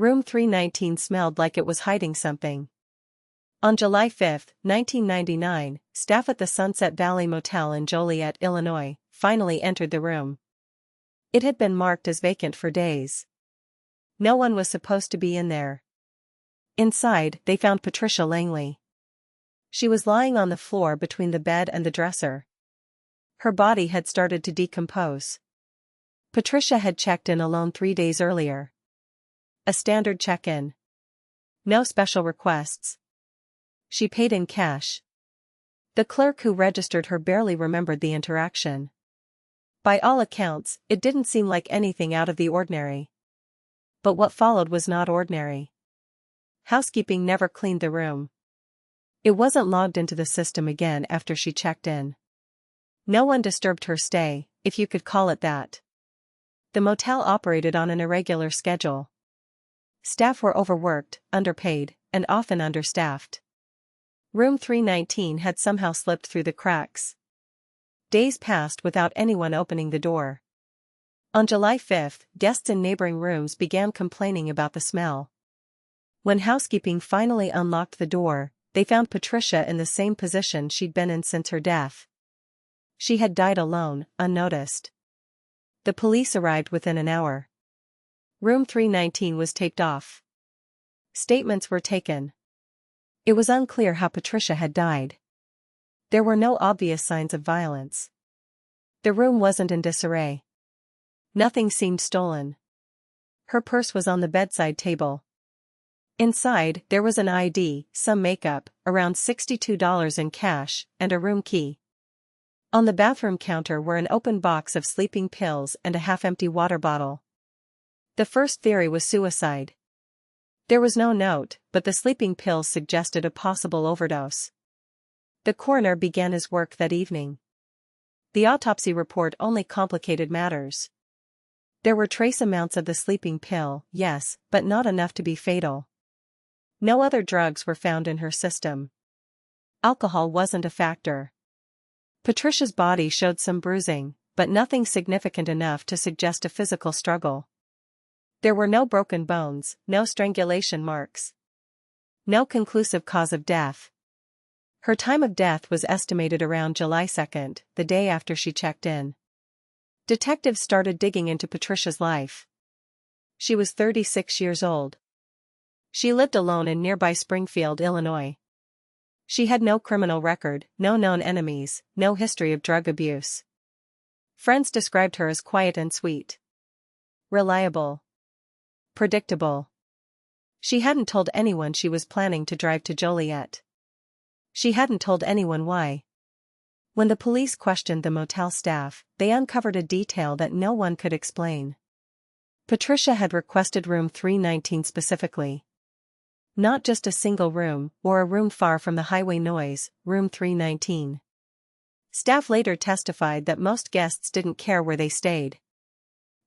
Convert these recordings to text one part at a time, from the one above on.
Room 319 smelled like it was hiding something. On July 5, 1999, staff at the Sunset Valley Motel in Joliet, Illinois, finally entered the room. It had been marked as vacant for days. No one was supposed to be in there. Inside, they found Patricia Langley. She was lying on the floor between the bed and the dresser. Her body had started to decompose. Patricia had checked in alone 3 days earlier. A standard check-in. No special requests. She paid in cash. The clerk who registered her barely remembered the interaction. By all accounts, it didn't seem like anything out of the ordinary. But what followed was not ordinary. Housekeeping never cleaned the room. It wasn't logged into the system again after she checked in. No one disturbed her stay, if you could call it that. The motel operated on an irregular schedule. Staff were overworked, underpaid, and often understaffed. Room 319 had somehow slipped through the cracks. Days passed without anyone opening the door. On July 5, guests in neighboring rooms began complaining about the smell. When housekeeping finally unlocked the door, they found Patricia in the same position she'd been in since her death. She had died alone, unnoticed. The police arrived within an hour. Room 319 was taped off. Statements were taken. It was unclear how Patricia had died. There were no obvious signs of violence. The room wasn't in disarray. Nothing seemed stolen. Her purse was on the bedside table. Inside, there was an ID, some makeup, around $62 in cash, and a room key. On the bathroom counter were an open box of sleeping pills and a half-empty water bottle. The first theory was suicide. There was no note, but the sleeping pills suggested a possible overdose. The coroner began his work that evening. The autopsy report only complicated matters. There were trace amounts of the sleeping pill, yes, but not enough to be fatal. No other drugs were found in her system. Alcohol wasn't a factor. Patricia's body showed some bruising, but nothing significant enough to suggest a physical struggle. There were no broken bones, no strangulation marks. No conclusive cause of death. Her time of death was estimated around July 2, the day after she checked in. Detectives started digging into Patricia's life. She was 36 years old. She lived alone in nearby Springfield, Illinois. She had no criminal record, no known enemies, no history of drug abuse. Friends described her as quiet and sweet. Reliable. Predictable. She hadn't told anyone she was planning to drive to Joliet. She hadn't told anyone why. When the police questioned the motel staff, they uncovered a detail that no one could explain. Patricia had requested room 319 specifically. Not just a single room, or a room far from the highway noise, room 319. Staff later testified that most guests didn't care where they stayed.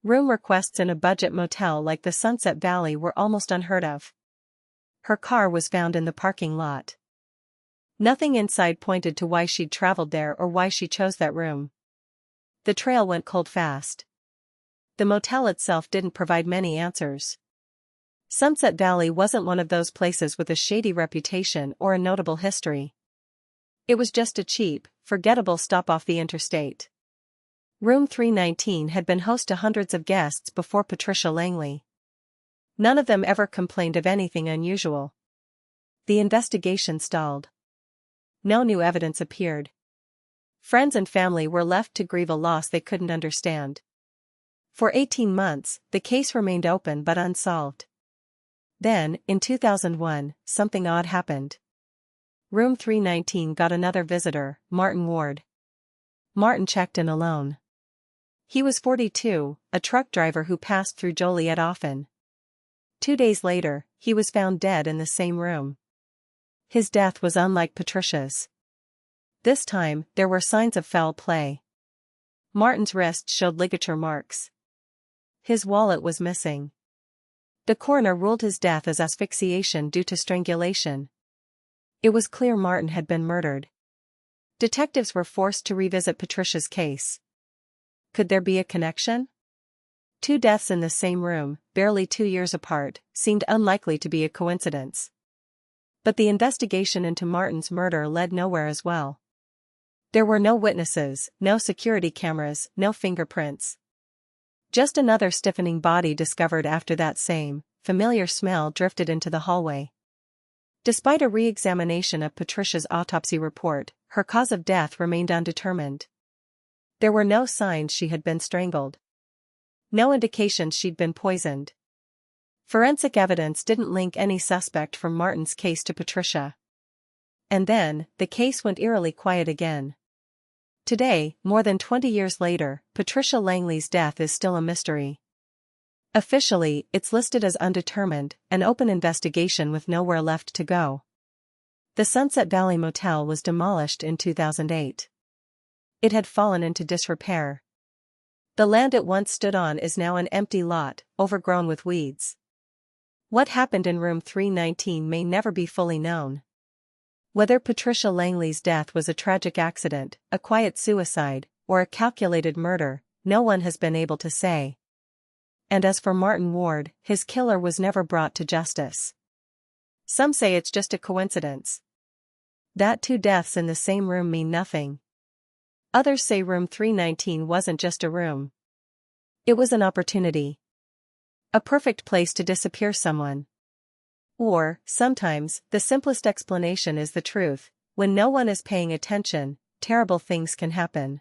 Room requests in a budget motel like the Sunset Valley were almost unheard of. Her car was found in the parking lot. Nothing inside pointed to why she'd traveled there or why she chose that room. The trail went cold fast. The motel itself didn't provide many answers. Sunset Valley wasn't one of those places with a shady reputation or a notable history. It was just a cheap, forgettable stop off the interstate. Room 319 had been host to hundreds of guests before Patricia Langley. None of them ever complained of anything unusual. The investigation stalled. No new evidence appeared. Friends and family were left to grieve a loss they couldn't understand. For 18 months, the case remained open but unsolved. Then, in 2001, something odd happened. Room 319 got another visitor, Martin Ward. Martin checked in alone. He was 42, a truck driver who passed through Joliet often. 2 days later, he was found dead in the same room. His death was unlike Patricia's. This time, there were signs of foul play. Martin's wrist showed ligature marks. His wallet was missing. The coroner ruled his death as asphyxiation due to strangulation. It was clear Martin had been murdered. Detectives were forced to revisit Patricia's case. Could there be a connection? 2 deaths in the same room, barely 2 years apart, seemed unlikely to be a coincidence. But the investigation into Martin's murder led nowhere as well. There were no witnesses, no security cameras, no fingerprints. Just another stiffening body discovered after that same, familiar smell drifted into the hallway. Despite a re-examination of Patricia's autopsy report, her cause of death remained undetermined. There were no signs she had been strangled. No indications she'd been poisoned. Forensic evidence didn't link any suspect from Martin's case to Patricia. And then, the case went eerily quiet again. Today, more than 20 years later, Patricia Langley's death is still a mystery. Officially, it's listed as undetermined, an open investigation with nowhere left to go. The Sunset Valley Motel was demolished in 2008. It had fallen into disrepair. The land it once stood on is now an empty lot, overgrown with weeds. What happened in room 319 may never be fully known. Whether Patricia Langley's death was a tragic accident, a quiet suicide, or a calculated murder, no one has been able to say. And as for Martin Ward, his killer was never brought to justice. Some say it's just a coincidence. That 2 deaths in the same room mean nothing. Others say room 319 wasn't just a room. It was an opportunity. A perfect place to disappear someone. Or, sometimes, the simplest explanation is the truth: when no one is paying attention, terrible things can happen.